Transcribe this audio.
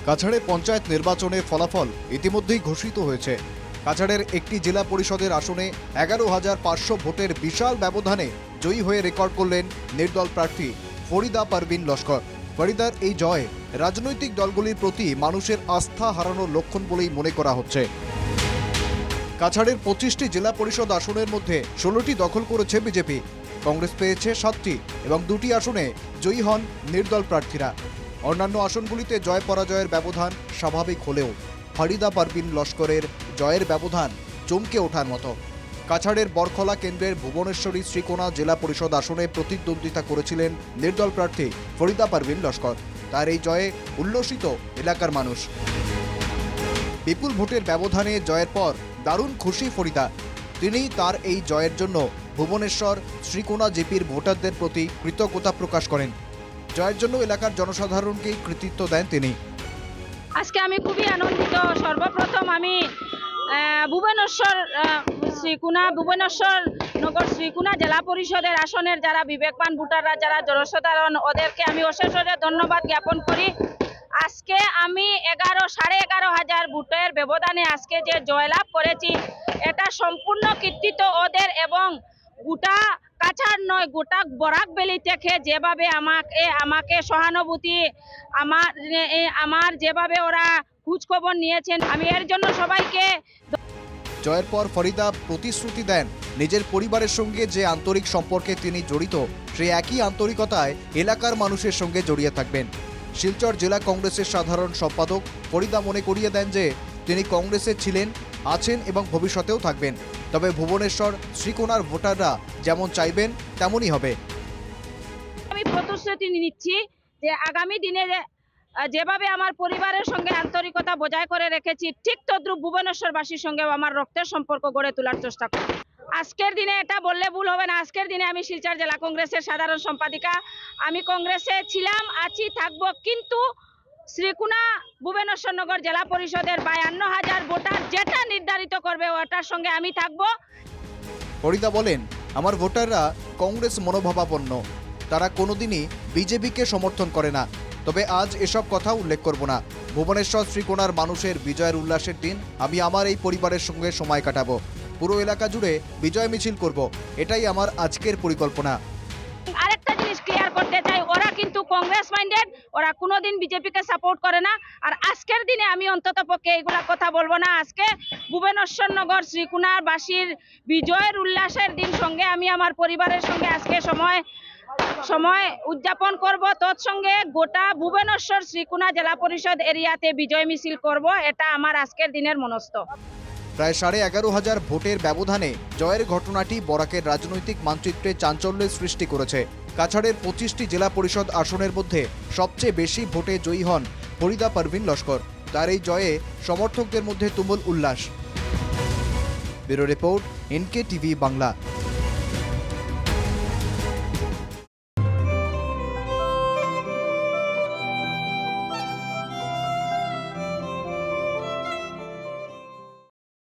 কাছাড়ে পঞ্চায়েত নির্বাচনের ফলাফল ইতিমধ্যেই ঘোষিত হয়েছে। কাছাড়ের একটি জেলা পরিষদের আসনে 11,500 ভোটের বিশাল ব্যবধানে জয়ী হয়ে রেকর্ড করলেন নির্দল প্রার্থী ফরিদা পারভিন লস্কর। ফরিদার এই জয় রাজনৈতিক দলগুলির প্রতি মানুষের আস্থা হারানোর লক্ষণ বলেই মনে করা হচ্ছে। কাছাড়ের 25টি জেলা পরিষদ আসনের মধ্যে 16টি দখল করেছে বিজেপি, কংগ্রেস পেয়েছে 7টি এবং 2টি আসনে জয়ী হন নির্দল প্রার্থীরা। অন্যান্য আসনগুলিতে জয় পরাজয়ের ব্যবধান স্বাভাবিক হলেও ফরিদা পারভিন লস্করের জয়ের ব্যবধান চমকে ওঠার মতো। কাছাড়ের বরখলা কেন্দ্রের ভুবনেশ্বরী শ্রীকোনা জেলা পরিষদ আসনে প্রতিদ্বন্দ্বিতা করেছিলেন নির্দল প্রার্থী ফরিদা পারভিন লস্কর। তার এই জয়ে উল্লসিত এলাকার মানুষ। বিপুল ভোটের ব্যবধানে জয়ের পর দারুণ খুশি ফরিদা। তিনি তার এই জয়ের জন্য ভুবনেশ্বর শ্রীকোনা জেপির ভোটারদের প্রতি কৃতজ্ঞতা প্রকাশ করেন। জয়ের জন্য এলাকার জনসাধারণকেই কৃতিত্ব দেন তিনি। আজকে আমি খুবই আনন্দিত। সর্বপ্রথম আমি ভুবনেশ্বর নগর শ্রীকোনা জেলা পরিষদের আসনের যারা বিবেকবান ভোটাররা, যারা জনসাধারণ, ওদেরকে আমি অশেষ ধন্যবাদ জ্ঞাপন করি। আজকে আমি 11,500 ভোটের ব্যবধানে আজকে যে জয়লাভ করেছি, এটা সম্পূর্ণ কৃতিত্ব ওদের এবং গোটা কাছাড় নয়, গোটা বরাক ভ্যালি থেকে যেভাবে আমাকে সহানুভূতি, আমার যেভাবে ওরা খোঁজ খবর নিয়েছেন, আমি এর জন্য সবাইকে। জয়ের পর ফরিদা প্রতিশ্রুতি দেন নিজের পরিবারের সঙ্গে যে আন্তরিক সম্পর্কে তিনি জড়িত, সেই একই আন্তরিকতায় এলাকার মানুষের সঙ্গে জড়িয়ে থাকবেন। শিলচর জেলা কংগ্রেসের সাধারণ সম্পাদক ফরিদা মনে করিয়ে দেন যে তিনি কংগ্রেসে ছিলেন, আছেন এবং ভবিষ্যতেও থাকবেন। তবে ভুবনেশ্বর শ্রীকোনার ভোটাররা যেমন চাইবেন তেমনই হবে। আমি প্রতিশ্রুতি নিচ্ছি যে আগামী দিনে যেভাবে আমার পরিবারের সঙ্গে আন্তরিকতা বজায় করে রেখেছি, ঠিক তদ্রুপ ভুবনেশ্বরবাসীর সঙ্গেও আমার রক্তের সম্পর্ক গড়ে তোলার চেষ্টা করব। আজকের দিনে এটা বললে ভুল হবে না, আজকের দিনে আমি শিলচর জেলা কংগ্রেসের সাধারণ সম্পাদিকা। আমি কংগ্রেসে ছিলাম, আছি, থাকবো, কিন্তু শ্রীকোনা ভুবনেশ্বর নগর জেলা পরিষদের 52,000 ভোটার যেটা নির্ধারিত করবে ওটার সঙ্গে আমি থাকবো। ফরিদা বলেন, আমার ভোটাররা কংগ্রেস মনোভাবাপন্ন, তারা কোনোদিনই বিজেপিকে সমর্থন করে না। তবে আজ এসব কথা উল্লেখ করব না। ভুবনেশ্বর শ্রীকোনার মানুষের বিজয়ের উল্লাসের দিন আমি আমার এই পরিবারের সঙ্গে সময় কাটাবো, পুরো এলাকা জুড়ে বিজয় মিছিল করব, এটাই আমার আজকের পরিকল্পনা। আরেকটা জিনিস ক্লিয়ার করতে চাই, ওরা কিন্তু কংগ্রেস মাইন্ডেড, ওরা কোনোদিন বিজেপিকে সাপোর্ট করে না। আর আজকের দিনে আমি অন্তত পক্ষে এইগুলা কথা বলবো না। আজকে ভুবনেশ্বর নগর শ্রীকোনার বাসীর বিজয়ের উল্লাসের দিন সঙ্গে আমি আমার পরিবারের সঙ্গে আজকে সময় উদযাপন করব। তৎসঙ্গে গোটা ভুবনেশ্বর শ্রীকোনা জেলা পরিষদ এরিয়াতে বিজয় মিছিল করব, এটা আমার আজকের দিনের মনস্থ। প্রায় 11,500 ভোটের ব্যবধানে জয়ের ঘটনাটি বরাকের রাজনৈতিক মানচিত্রে চাঞ্চল্যের সৃষ্টি করেছে। কাছাড়ের 25টি জেলা পরিষদ আসনের মধ্যে সবচেয়ে বেশি ভোটে জয়ী হন ফরিদা পারভিন লস্কর। তার এই জয়ে সমর্থকদের মধ্যে তুমুল উল্লাস। Bureau report, NK TV Bangla.